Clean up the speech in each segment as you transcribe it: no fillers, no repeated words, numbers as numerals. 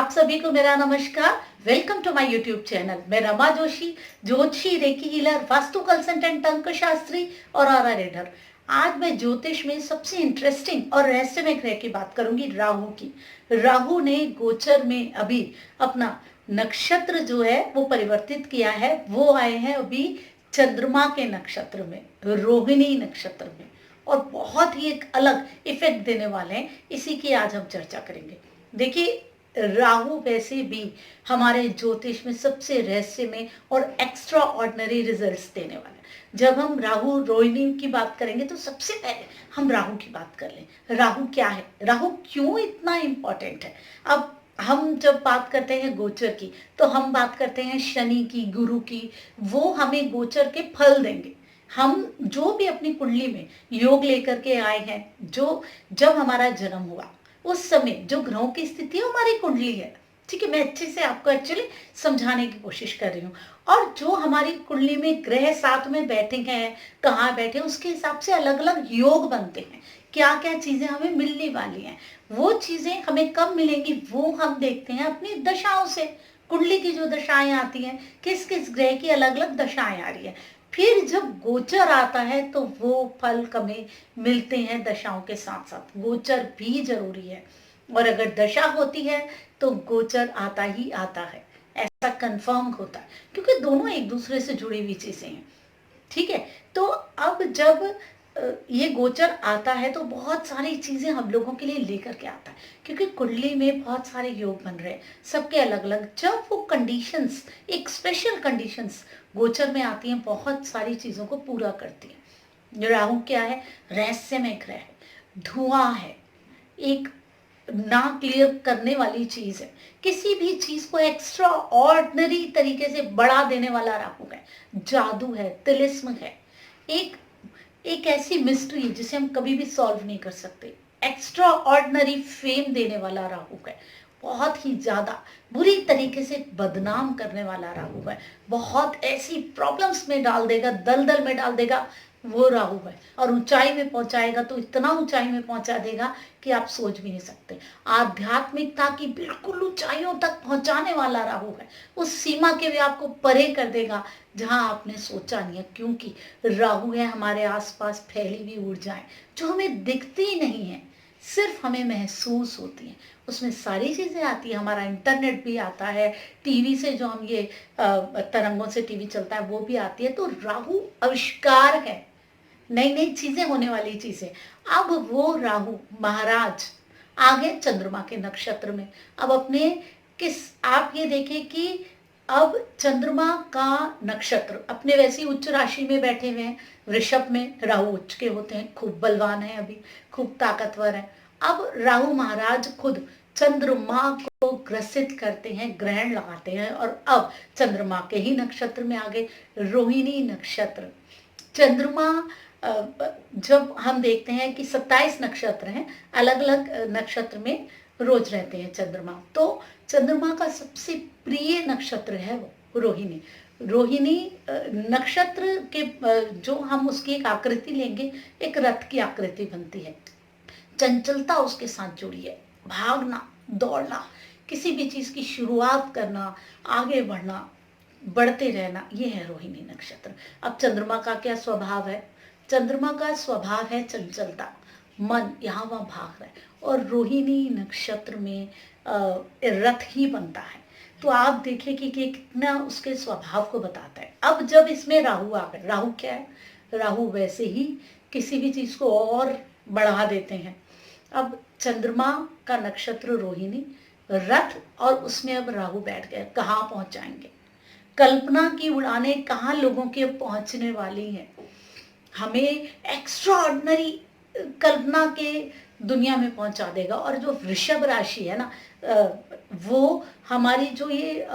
आप सभी को मेरा नमस्कार। Welcome to my YouTube channel. मैं रमा जोशी, ज्योतिषी, रेकी हीलर, वास्तु कंसल्टेंट, अंक शास्त्री और ऑरा रीडर। आज मैं ज्योतिष में सबसे इंटरेस्टिंग और रहस्यमय ग्रह की बात करूंगी, राहु की। राहु ने गोचर में अभी अपना नक्षत्र जो है वो परिवर्तित किया है। वो आए हैं अभी चंद्रमा के नक्षत्र में, रोहिणी नक्षत्र में, और बहुत ही एक अलग इफेक्ट देने वाले हैं। इसी की आज हम चर्चा करेंगे। देखिए, राहु वैसे भी हमारे ज्योतिष में सबसे रहस्यमय और एक्स्ट्रा ऑर्डिनरी रिजल्ट्स देने वाला है। जब हम राहु रोहिणी की बात करेंगे तो सबसे पहले हम राहु की बात कर लें। राहु क्या है, राहु क्यों इतना इम्पोर्टेंट है। अब हम जब बात करते हैं गोचर की तो हम बात करते हैं शनि की, गुरु की। वो हमें गोचर के फल देंगे। हम जो भी अपनी कुंडली में योग लेकर के आए हैं, जो जब हमारा जन्म हुआ उस समय जो ग्रहों की स्थिति है हमारी कुंडली है। ठीक है, मैं अच्छे से आपको एक्चुअली समझाने की कोशिश कर रही हूँ। और जो हमारी कुंडली में ग्रह साथ में बैठे हैं, कहाँ बैठे, उसके हिसाब से अलग अलग योग बनते हैं। क्या क्या चीजें हमें मिलने वाली हैं, वो चीजें हमें कब मिलेंगी वो हम देखते हैं अपनी दशाओं से। कुंडली की जो दशाएं आती हैं, किस किस ग्रह की अलग अलग दशाएं आ रही है, फिर जब गोचर आता है तो वो फल हमें मिलते हैं दशाओं के साथ साथ। गोचर भी जरूरी है, और अगर दशा होती है तो गोचर आता ही आता है, ऐसा कंफर्म होता है, क्योंकि दोनों एक दूसरे से जुड़ी हुई चीजें हैं। ठीक है, तो अब जब ये गोचर आता है तो बहुत सारी चीजें हम लोगों के लिए लेकर के आता है, क्योंकि कुंडली में बहुत सारे योग बन रहे हैं, सबके अलग अलग। जब वो कंडीशंस, एक स्पेशल कंडीशंस गोचर में आती हैं, बहुत सारी चीजों को पूरा करती हैं। राहु क्या है, रहस्यमय ग्रह है, धुआं है, एक ना क्लियर करने वाली चीज है। किसी भी चीज को एक्स्ट्रा ऑर्डिनरी तरीके से बढ़ा देने वाला राहु है। जादू है, तिलिस्म है, एक एक ऐसी मिस्ट्री है जिसे हम कभी भी सॉल्व नहीं कर सकते। एक्स्ट्रा ऑर्डिनरी फेम देने वाला राहु है। बहुत ही ज्यादा बुरी तरीके से बदनाम करने वाला राहु है। बहुत ऐसी प्रॉब्लम्स में डाल देगा, दलदल में डाल देगा, वो राहु है। और ऊंचाई में पहुंचाएगा तो इतना ऊंचाई में पहुंचा देगा कि आप सोच भी नहीं सकते। आध्यात्मिकता की बिल्कुल ऊंचाइयों तक पहुंचाने वाला राहु है। उस सीमा के भी आपको परे कर देगा जहां आपने सोचा नहीं है, क्योंकि राहु है हमारे आसपास फैली हुई ऊर्जाएं जो हमें दिखती नहीं है, सिर्फ हमें महसूस होती है। उसमें सारी चीजें आती है, हमारा इंटरनेट भी आता है, टीवी से जो हम ये तरंगों से टीवी चलता है वो भी आती है। तो राहु आविष्कार है, नई नई चीजें होने वाली चीजें। अब वो राहु महाराज आगे चंद्रमा के नक्षत्र में। अब अपने किस, आप ये देखें कि अब चंद्रमा का नक्षत्र अपने वैसी उच्च राशि में बैठे हुए हैं। वृषभ में राहु उच्च के होते हैं, खूब बलवान है, अभी खूब ताकतवर है। अब राहु महाराज खुद चंद्रमा को ग्रसित करते हैं, ग्रहण लगाते हैं, और अब चंद्रमा के ही नक्षत्र में आगे रोहिणी नक्षत्र। चंद्रमा जब हम देखते हैं कि 27 नक्षत्र हैं, अलग अलग नक्षत्र में रोज रहते हैं चंद्रमा, तो चंद्रमा का सबसे प्रिय नक्षत्र है वो रोहिणी। रोहिणी नक्षत्र के जो हम उसकी एक आकृति लेंगे, एक रथ की आकृति बनती है। चंचलता उसके साथ जुड़ी है, भागना, दौड़ना, किसी भी चीज की शुरुआत करना, आगे बढ़ना, बढ़ते रहना, ये है रोहिणी नक्षत्र। अब चंद्रमा का क्या स्वभाव है, चंद्रमा का स्वभाव है चंचलता, मन यहाँ वहाँ भाग रहा है, और रोहिणी नक्षत्र में रथ ही बनता है। तो आप देखिए कि कितना उसके स्वभाव को बताता है। अब जब इसमें राहु आ गए, राहु क्या है, राहु वैसे ही किसी भी चीज को और बढ़ा देते हैं। अब चंद्रमा का नक्षत्र रोहिणी, रथ, और उसमें अब राहु बैठ गए, कहाँ पहुंचाएंगे। कल्पना की उड़ानें कहाँ लोगों के पहुंचने वाली हैं, हमें एक्स्ट्रा ऑर्डिनरी कल्पना के दुनिया में पहुंचा देगा। और जो वृषभ राशि है ना, वो हमारी जो ये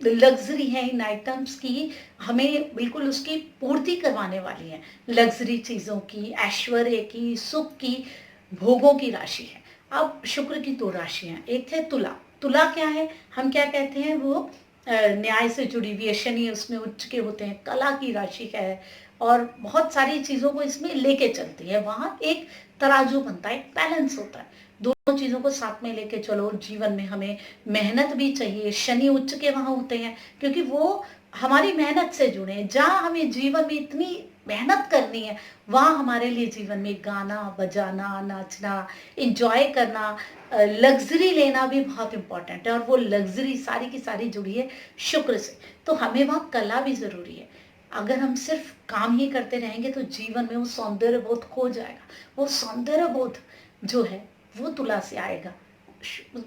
लग्जरी है इन आइटम्स की, हमें बिल्कुल उसकी पूर्ति करवाने वाली है। लग्जरी चीजों की, ऐश्वर्य की, सुख की, भोगों की राशि है। अब शुक्र की दो राशियां, एक है तुला। तुला क्या है, हम क्या कहते हैं, वो न्याय से जुड़ी हुई है, शनि उसमें उच्च के होते हैं, कला की राशि है, और बहुत सारी चीजों को इसमें लेके चलती है। वहां एक तराजू बनता है, एक बैलेंस होता है। दोनों चीज़ों को साथ में लेके चलो। जीवन में हमें मेहनत भी चाहिए, शनि उच्च के वहाँ होते हैं क्योंकि वो हमारी मेहनत से जुड़े हैं। जहाँ हमें जीवन में इतनी मेहनत करनी है, वहाँ हमारे लिए जीवन में गाना बजाना, नाचना, एंजॉय करना, लग्जरी लेना भी बहुत इंपॉर्टेंट है, और वो लग्जरी सारी की सारी जुड़ी है शुक्र से। तो हमें वहाँ कला भी ज़रूरी है। अगर हम सिर्फ काम ही करते रहेंगे तो जीवन में वो सौंदर्य बोध खो जाएगा। वो सौंदर्य बोध जो है वो तुला से आएगा,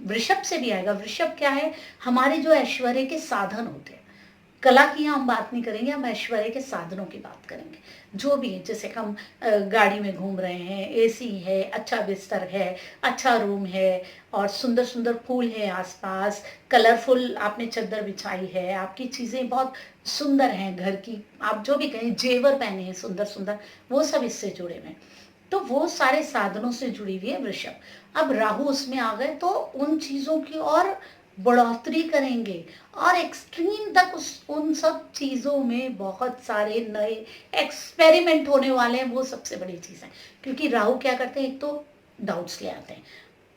वृषभ से भी आएगा। वृषभ क्या है? हमारे जो ऐश्वर्य के साधन होते हैं। कला की हम बात नहीं करेंगे, हम ऐश्वर्य के साधनों की बात करेंगे। जो भी है, जैसे हम गाड़ी में घूम रहे हैं, एसी है, अच्छा बिस्तर है, अच्छा रूम है, और सुंदर सुंदर फूल है आसपास, कलरफुल आपने चादर बिछाई है, आपकी चीज़ें बहुत सुंदर हैं घर की, आप जो भी कहें, जेवर पहने हैं सुंदर सुंदर, वो सब इससे जुड़े हुए हैं। तो वो सारे साधनों से जुड़ी हुई है वृषभ। अब राहु उसमें आ गए तो उन चीज़ों की और बढ़ोतरी करेंगे, और एक्सट्रीम तक उन सब चीज़ों में बहुत सारे नए एक्सपेरिमेंट होने वाले हैं। वो सबसे बड़ी चीज़ है, क्योंकि राहु क्या करते हैं? एक तो डाउट्स ले आते हैं,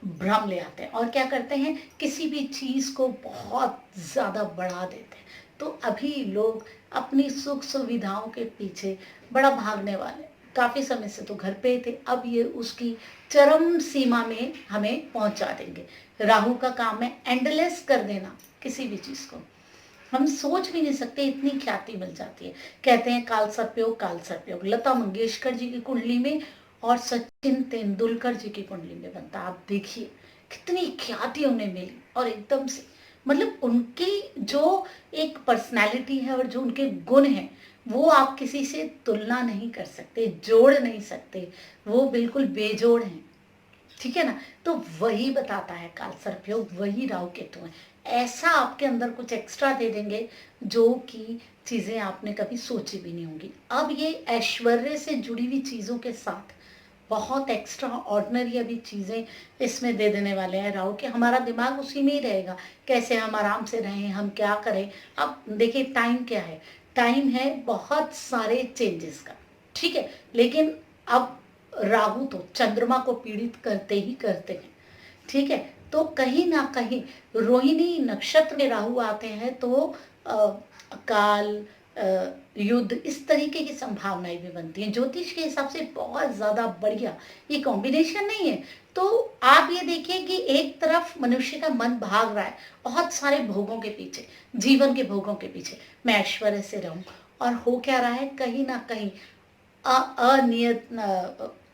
भ्रम ले आते हैं, और क्या करते हैं? किसी भी चीज़ को बहुत ज़्यादा बढ़ा देते हैं। तो अभी लोग अपनी सुख सुविधाओं के पीछे बड़ा भागने वाले। काफ़ी समय से तो घर पे ही थे, अब ये उसकी चरम सीमा में हमें पहुंचा देंगे। राहु का काम है एंडलेस कर देना किसी भी चीज़ को। हम सोच भी नहीं सकते, इतनी ख्याति मिल जाती है। कहते हैं काल सर्पयोग, काल सर्पयोग लता मंगेशकर जी की कुंडली में और सचिन तेंदुलकर जी की कुंडली में बनता। आप देखिए कितनी ख्याति उन्हें मिली, और एकदम से मतलब उनकी जो एक पर्सनालिटी है और जो उनके गुण हैं, वो आप किसी से तुलना नहीं कर सकते, जोड़ नहीं सकते। वो बिल्कुल बेजोड़ हैं, ठीक है ना? तो वही बताता है काल सर्पयोग, वही राहु केतु है। ऐसा आपके अंदर कुछ एक्स्ट्रा दे देंगे जो कि चीजें आपने कभी सोची भी नहीं होंगी। अब ये ऐश्वर्य से जुड़ी हुई चीजों के साथ बहुत एक्स्ट्रा ऑर्डिनरी अभी चीजें इसमें दे देने वाले हैं राहु के। हमारा दिमाग उसी में ही रहेगा, कैसे हम आराम से रहें, हम क्या करें। अब देखिए टाइम क्या है? टाइम है बहुत सारे चेंजेस का, ठीक है, लेकिन अब राहु तो चंद्रमा को पीड़ित करते ही करते हैं, ठीक है। तो कहीं ना कहीं रोहिणी नक्षत्र में राहु आते हैं तो अकाल, युद्ध, इस तरीके की संभावनाएं भी बनती हैं। ज्योतिष के हिसाब से बहुत ज्यादा बढ़िया ये कॉम्बिनेशन नहीं है। तो आप ये देखिए कि एक तरफ मनुष्य का मन भाग रहा है बहुत सारे भोगों के पीछे, जीवन के भोगों के पीछे, मैं ऐश्वर्य से रहूं, और हो क्या रहा है? कहीं ना कहीं अनियत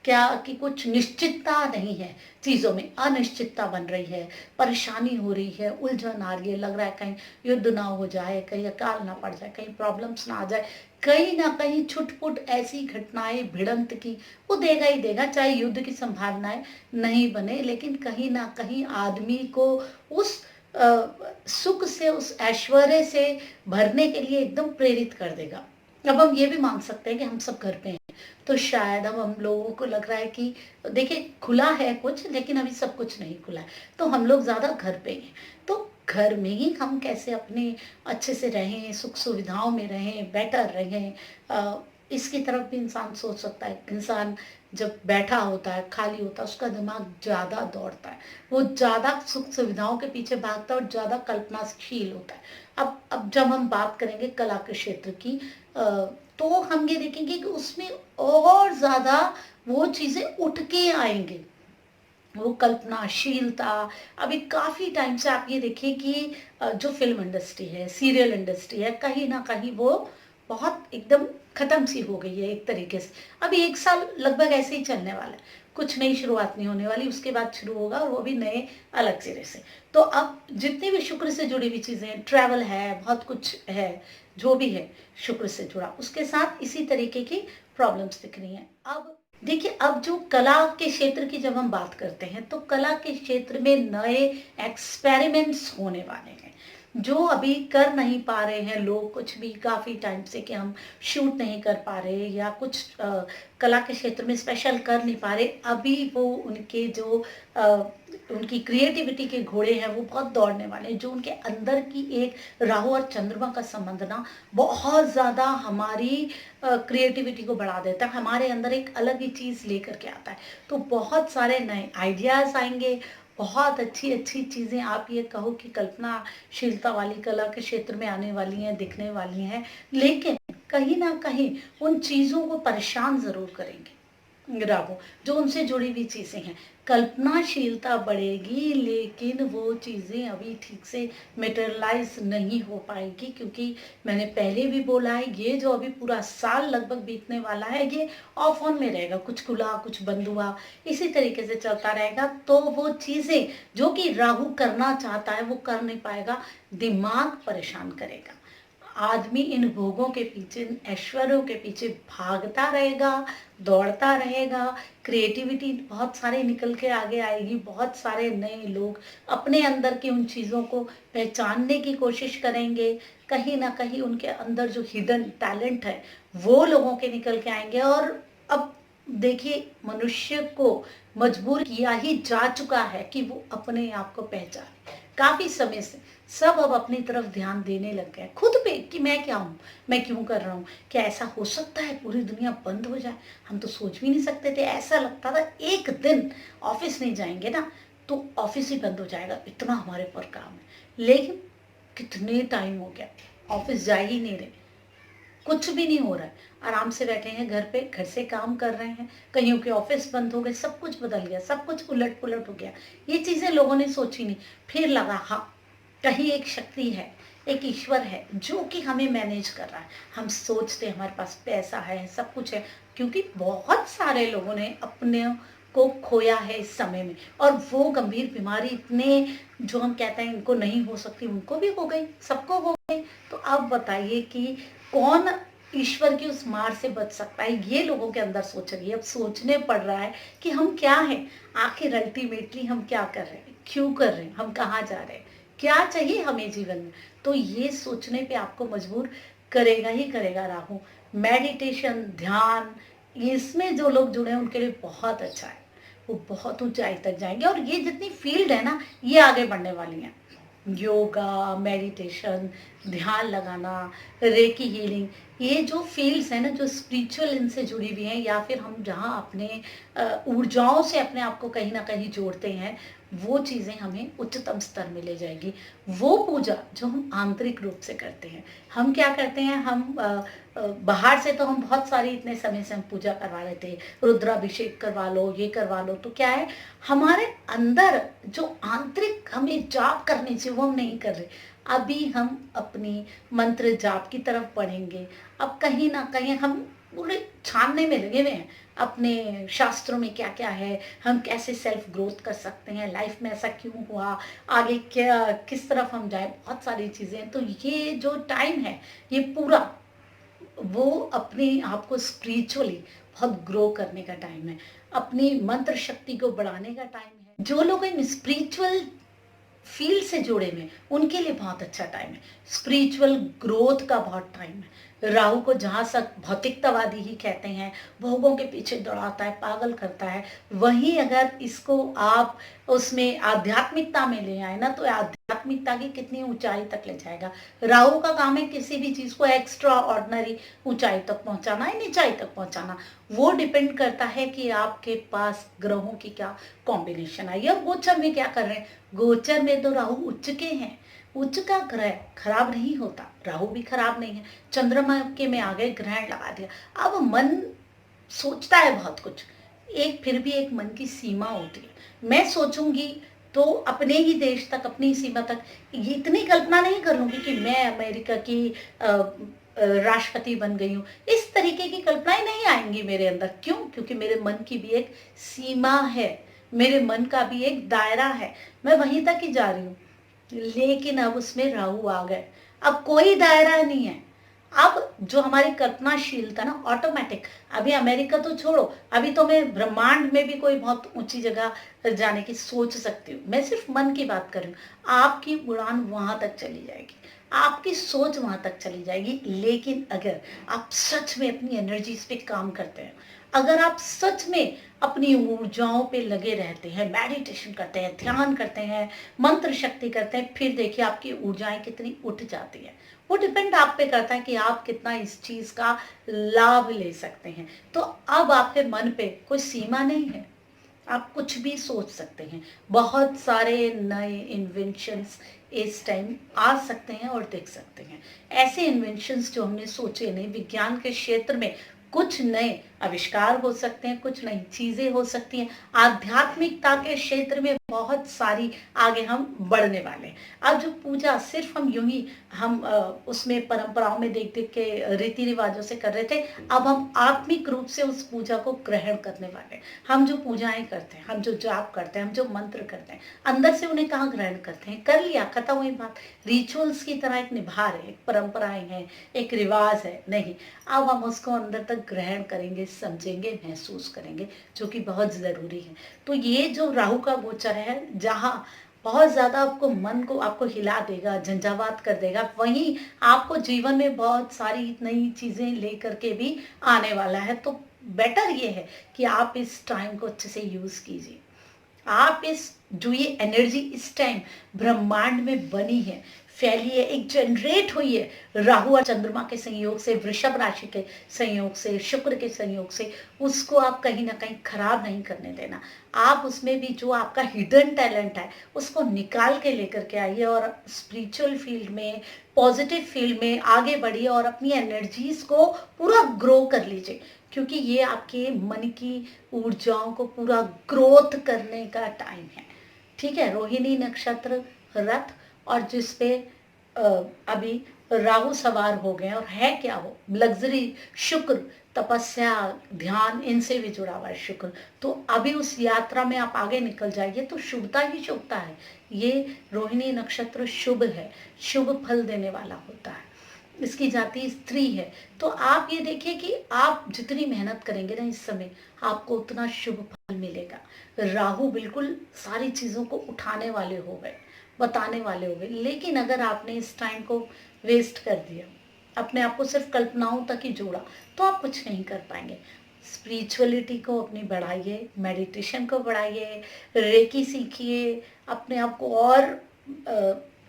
क्या कि कुछ निश्चितता नहीं है, चीज़ों में अनिश्चितता बन रही है, परेशानी हो रही है, उलझन आ रही है, लग रहा है कहीं युद्ध ना हो जाए, कहीं अकाल ना पड़ जाए, कहीं प्रॉब्लम्स ना आ जाए, कहीं ना कहीं छुटपुट ऐसी घटनाएं भिड़ंत की वो देगा ही देगा। चाहे युद्ध की संभावनाएं नहीं बने, लेकिन कहीं ना कहीं आदमी को उस सुख से, उस ऐश्वर्य से भरने के लिए एकदम प्रेरित कर देगा। अब हम ये भी मान सकते हैं कि हम सब घर पे हैं, तो शायद अब हम लोगों को लग रहा है कि देखिए खुला है कुछ, लेकिन अभी सब कुछ नहीं खुला है, तो हम लोग ज़्यादा घर पे हैं। तो घर में ही हम कैसे अपने अच्छे से रहें, सुख सुविधाओं में रहें, बेटर रहें, इसकी तरफ भी इंसान सोच सकता है। इंसान जब बैठा होता है, खाली होता है, उसका दिमाग ज़्यादा दौड़ता है, वो ज़्यादा सुख सुविधाओं के पीछे भागता है और ज़्यादा कल्पनाशील होता है। अब जब हम बात करेंगे कला के क्षेत्र की, तो हम ये देखेंगे कि उसमें और ज़्यादा वो चीज़ें उठ के आएंगे, वो कल्पनाशीलता। अभी काफ़ी टाइम से आप ये देखिए कि जो फिल्म इंडस्ट्री है, सीरियल इंडस्ट्री है, कहीं ना कहीं वो बहुत एकदम ख़त्म सी हो गई है एक तरीके से। अभी एक साल लगभग ऐसे ही चलने वाला है, कुछ नई शुरुआत नहीं होने वाली, उसके बाद शुरू होगा, और वो भी नए अलग सिरे से। तो अब जितनी भी शुक्र से जुड़ी हुई चीज़ें, ट्रैवल है, बहुत कुछ है, जो भी है शुक्र से जुड़ा, उसके साथ इसी तरीके की प्रॉब्लम्स दिख रही हैं। अब देखिए, अब जो कला के क्षेत्र की जब हम बात करते हैं, तो कला के क्षेत्र में नए एक्सपेरिमेंट्स होने वाले हैं जो अभी कर नहीं पा रहे हैं लोग कुछ भी, काफ़ी टाइम से कि हम शूट नहीं कर पा रहे या कुछ कला के क्षेत्र में स्पेशल कर नहीं पा रहे। अभी वो उनके जो उनकी क्रिएटिविटी के घोड़े हैं वो बहुत दौड़ने वाले हैं। जो उनके अंदर की एक राहु और चंद्रमा का संबंध ना बहुत ज़्यादा हमारी क्रिएटिविटी को बढ़ा देता है, हमारे अंदर एक अलग ही चीज़ लेकर के आता है। तो बहुत सारे नए आइडियाज़ आएंगे, बहुत अच्छी अच्छी चीज़ें आप ये कहो कि कल्पनाशीलता वाली कला के क्षेत्र में आने वाली हैं, दिखने वाली हैं, लेकिन कहीं ना कहीं उन चीज़ों को परेशान ज़रूर करेंगे राहु। जो उनसे जुड़ी हुई चीज़ें हैं, कल्पनाशीलता बढ़ेगी लेकिन वो चीज़ें अभी ठीक से मेटेरियलाइज नहीं हो पाएगी, क्योंकि मैंने पहले भी बोला है ये जो अभी पूरा साल लगभग बीतने वाला है ये ऑफ ऑन में रहेगा, कुछ खुला कुछ बंद हुआ इसी तरीके से चलता रहेगा। तो वो चीज़ें जो कि राहु करना चाहता है वो कर नहीं पाएगा, दिमाग परेशान करेगा। आदमी इन भोगों के पीछे, इन ऐश्वर्यों के पीछे भागता रहेगा, दौड़ता रहेगा। क्रिएटिविटी बहुत सारे निकल के आगे आएगी, बहुत सारे नए लोग अपने अंदर की उन चीज़ों को पहचानने की कोशिश करेंगे। कहीं ना कहीं उनके अंदर जो हिडन टैलेंट है वो लोगों के निकल के आएंगे। और अब देखिए, मनुष्य को मजबूर किया ही जा चुका है कि वो अपने आप को पहचाने। काफी समय से सब अब अपनी तरफ ध्यान देने लग गए खुद पे कि मैं क्या हूँ, मैं क्यों कर रहा हूँ, क्या ऐसा हो सकता है पूरी दुनिया बंद हो जाए। हम तो सोच भी नहीं सकते थे, ऐसा लगता था एक दिन ऑफिस नहीं जाएंगे ना तो ऑफिस ही बंद हो जाएगा, इतना हमारे पर काम है। लेकिन कितने टाइम हो गया ऑफिस जा ही नहीं रहे, कुछ भी नहीं हो रहा है, आराम से बैठे हैं घर पे, घर से काम कर रहे हैं। कईयों के ऑफिस बंद हो गए, सब कुछ बदल गया, सब कुछ उलट पुलट हो गया। ये चीजें लोगों ने सोची नहीं। फिर लगा हाँ कहीं एक शक्ति है, एक ईश्वर है जो कि हमें मैनेज कर रहा है। हम सोचते हमारे पास पैसा है, सब कुछ है, क्योंकि बहुत सारे लोगों ने अपने को खोया है इस समय में। और वो गंभीर बीमारी इतने जो हम कहते हैं इनको नहीं हो सकती, उनको भी हो गई, सबको हो गई। तो अब बताइए कि कौन ईश्वर की उस मार से बच सकता है, ये लोगों के अंदर सोच रही है। अब सोचने पड़ रहा है कि हम क्या हैं, आखिर अल्टीमेटली हम क्या कर रहे हैं, क्यों कर रहे हैं, हम कहाँ जा रहे हैं, क्या चाहिए हमें जीवन में। तो ये सोचने पे आपको मजबूर करेगा ही करेगा राहु। मेडिटेशन, ध्यान, इसमें जो लोग जुड़े हैं उनके लिए बहुत अच्छा है, वो बहुत ऊंचाई तक जाएंगे। और ये जितनी फील्ड है ना ये आगे बढ़ने वाली हैं, योगा, मेडिटेशन, ध्यान लगाना, रेकी हीलिंग, ये जो फील्ड्स हैं ना जो स्पिरिचुअल इनसे जुड़ी हुई हैं, या फिर हम जहाँ अपने ऊर्जाओं से अपने आप को कहीं ना कहीं जोड़ते हैं, वो चीज़ें हमें उच्चतम स्तर में ले जाएगी। वो पूजा जो हम आंतरिक रूप से करते हैं, हम क्या करते हैं, हम बाहर से तो हम बहुत सारी इतने समय से हम पूजा करवा लेते हैं, रुद्राभिषेक करवा लो, ये करवा लो, तो क्या है हमारे अंदर जो आंतरिक हमें जाप करनी चाहिए वो हम नहीं कर रहे। अभी हम अपनी मंत्र जाप की तरफ बढ़ेंगे। अब कहीं ना कहीं हम पूरे छानने में लगे हुए हैं अपने शास्त्रों में क्या क्या है, हम कैसे सेल्फ ग्रोथ कर सकते हैं, लाइफ में ऐसा क्यों हुआ, आगे क्या किस तरफ हम जाए, बहुत सारी चीज़ें। तो ये जो टाइम है ये पूरा वो अपने आप को स्पिरिचुअली बहुत ग्रो करने का टाइम है, अपनी मंत्र शक्ति को बढ़ाने का टाइम है। जो लोग इन स्पिरिचुअल फील्ड से जुड़े हुए उनके लिए बहुत अच्छा टाइम है, स्पिरिचुअल ग्रोथ का बहुत टाइम है। राहु को जहाँ तक भौतिकतावादी ही कहते हैं, भोगों के पीछे दौड़ाता है, पागल करता है, वहीं अगर इसको आप उसमें आध्यात्मिकता में ले आए ना तो आध्यात्मिकता की कितनी ऊंचाई तक ले जाएगा। राहु का काम है किसी भी चीज को एक्स्ट्रा ऑर्डिनरी ऊंचाई तक पहुंचाना है, नीचाई तक पहुंचाना। वो डिपेंड करता है कि आपके पास ग्रहों की क्या कॉम्बिनेशन आई है और गोचर में क्या कर रहे हैं। गोचर में तो राहु उच्च के हैं, उच्च का ग्रह खराब नहीं होता, राहु भी खराब नहीं है, चंद्रमा के में आ गए, ग्रहण लगा दिया। अब मन सोचता है बहुत कुछ, एक फिर भी एक मन की सीमा होती है। मैं सोचूंगी तो अपने ही देश तक, अपनी सीमा तक, ये इतनी कल्पना नहीं कर लूंगी कि मैं अमेरिका की राष्ट्रपति बन गई हूँ। इस तरीके की कल्पनाएं नहीं आएंगी मेरे अंदर। क्यों? क्योंकि मेरे मन की भी एक सीमा है, मेरे मन का भी एक दायरा है, मैं वहीं तक ही जा रही हूँ। लेकिन अब उसमें राहु आ गए, अब कोई दायरा नहीं है। अब जो हमारी कल्पनाशीलता ना ऑटोमेटिक, अभी अमेरिका तो छोड़ो, अभी तो मैं ब्रह्मांड में भी कोई बहुत ऊंची जगह जाने की सोच सकती हूँ। मैं सिर्फ मन की बात कर रही हूँ, आपकी उड़ान वहां तक चली जाएगी। आपकी सोच वहां तक चली जाएगी। लेकिन अगर आप सच में अपनी एनर्जीज पे काम करते हैं, अगर आप सच में अपनी ऊर्जाओं पे लगे रहते हैं, मेडिटेशन करते हैं, ध्यान करते हैं, मंत्र शक्ति करते हैं, फिर देखिए आपकी ऊर्जाएं कितनी उठ जाती है। वो डिपेंड आप पे करता है कि आप कितना इस चीज का लाभ ले सकते हैं। तो अब आपके मन पे कोई सीमा नहीं है, आप कुछ भी सोच सकते हैं। बहुत सारे नए इन्वेंशंस इस टाइम आ सकते हैं और देख सकते हैं। ऐसे इन्वेंशंस जो हमने सोचे नहीं, विज्ञान के क्षेत्र में कुछ नए आविष्कार हो सकते हैं, कुछ नई चीजें हो सकती हैं। आध्यात्मिकता के क्षेत्र में बहुत सारी आगे हम बढ़ने वाले हैं। अब जो पूजा सिर्फ हम यूं ही हम उसमें परंपराओं में देख देख के रीति रिवाजों से कर रहे थे, अब हम आत्मिक रूप से उस पूजा को ग्रहण करने वाले हैं। हम जो पूजाएं करते हैं, हम जो जाप करते हैं, हम जो मंत्र करते हैं, अंदर से उन्हें कहाँ ग्रहण करते हैं? कर लिया, खत्म हुई बात। रिचुअल्स की तरह एक निभा रहे, एक परंपराएं हैं, एक रिवाज है, नहीं। अब हम उसको अंदर तक ग्रहण करेंगे, समझेंगे, महसूस करेंगे, जो कि बहुत जरूरी है। तो ये जो राहु का गोचर है, जहाँ बहुत ज्यादा आपको मन को आपको हिला देगा, झंझावात कर देगा, वहीं आपको जीवन में बहुत सारी नई चीजें लेकर के भी आने वाला है। तो बेटर ये है कि आप इस टाइम को अच्छे से यूज कीजिए। आप इस जो ये एनर्जी इस टाइम ब्रह्मांड में बनी है, फैली है, एक जनरेट हुई है राहु और चंद्रमा के संयोग से, वृषभ राशि के संयोग से, शुक्र के संयोग से, उसको आप कहीं ना कहीं खराब नहीं करने देना। आप उसमें भी जो आपका हिडन टैलेंट है उसको निकाल के लेकर के आइए और स्पिरिचुअल फील्ड में, पॉजिटिव फील्ड में आगे बढ़िए और अपनी एनर्जीज को पूरा ग्रो कर लीजिए। क्योंकि ये आपके मन की ऊर्जाओं को पूरा ग्रोथ करने का टाइम है। ठीक है, रोहिणी नक्षत्र रथ, और जिसपे अभी राहु सवार हो गए, और है क्या वो लग्जरी, शुक्र, तपस्या, ध्यान, इनसे भी जुड़ा हुआ है शुक्र। तो अभी उस यात्रा में आप आगे निकल जाइए तो शुभता ही शुभता है। ये रोहिणी नक्षत्र शुभ है, शुभ फल देने वाला होता है। इसकी जाति स्त्री है। तो आप ये देखिए कि आप जितनी मेहनत करेंगे ना इस समय, आपको उतना शुभ फल मिलेगा। राहु बिल्कुल सारी चीजों को उठाने वाले हो गए, बताने वाले हो गए। लेकिन अगर आपने इस टाइम को वेस्ट कर दिया, अपने आप को सिर्फ कल्पनाओं तक ही जोड़ा, तो आप कुछ नहीं कर पाएंगे। स्पिरिचुअलिटी को अपनी बढ़ाइए, मेडिटेशन को बढ़ाइए, रेकी सीखिए, अपने आप को और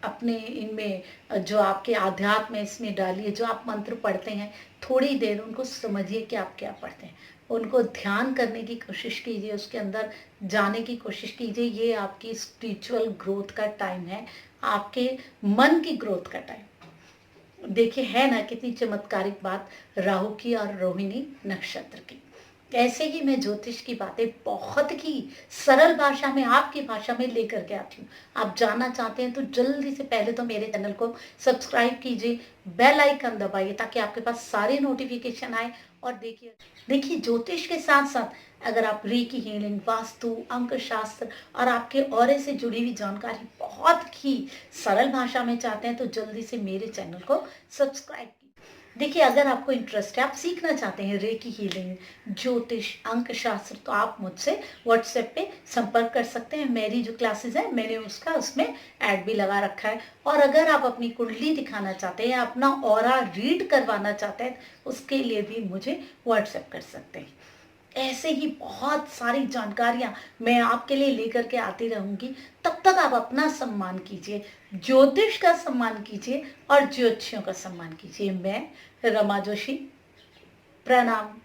अपने इनमें जो आपके आध्यात्म है इसमें डालिए। जो आप मंत्र पढ़ते हैं, थोड़ी देर उनको समझिए कि आप क्या पढ़ते हैं, उनको ध्यान करने की कोशिश कीजिए, उसके अंदर जाने की कोशिश कीजिए। ये आपकी स्पिरिचुअल ग्रोथ का टाइम है, आपके मन की ग्रोथ का टाइम। देखिए है ना कितनी चमत्कारिक बात राहु की और रोहिणी नक्षत्र की। ऐसे ही मैं ज्योतिष की बातें बहुत ही सरल भाषा में, आपकी भाषा में लेकर के आती हूँ। आप जानना चाहते हैं तो जल्दी से पहले तो मेरे चैनल को सब्सक्राइब कीजिए, बेल आइकन दबाइए ताकि आपके पास सारे नोटिफिकेशन आए। और देखिए देखिए ज्योतिष के साथ साथ अगर आप रेकी हीलिंग, वास्तु, अंक शास्त्र और आपके ऑरे से जुड़ी हुई जानकारी बहुत ही सरल भाषा में चाहते हैं तो जल्दी से मेरे चैनल को सब्सक्राइब कीजिए। देखिए अगर आपको इंटरेस्ट है, आप सीखना चाहते हैं रेकी हीलिंग, ज्योतिष, अंक शास्त्र, तो आप मुझसे व्हाट्सएप पे संपर्क कर सकते हैं। मेरी जो क्लासेस है मैंने उसमें ऐड भी लगा रखा है। और अगर आप अपनी कुंडली दिखाना चाहते हैं या अपना ऑरा रीड करवाना चाहते हैं, उसके लिए भी मुझे व्हाट्सएप कर सकते हैं। ऐसे ही बहुत सारी जानकारियां मैं आपके लिए लेकर के आती रहूंगी। तब तक आप अपना सम्मान कीजिए, ज्योतिष का सम्मान कीजिए और ज्योतिषियों का सम्मान कीजिए। मैं रमा जोशी, प्रणाम।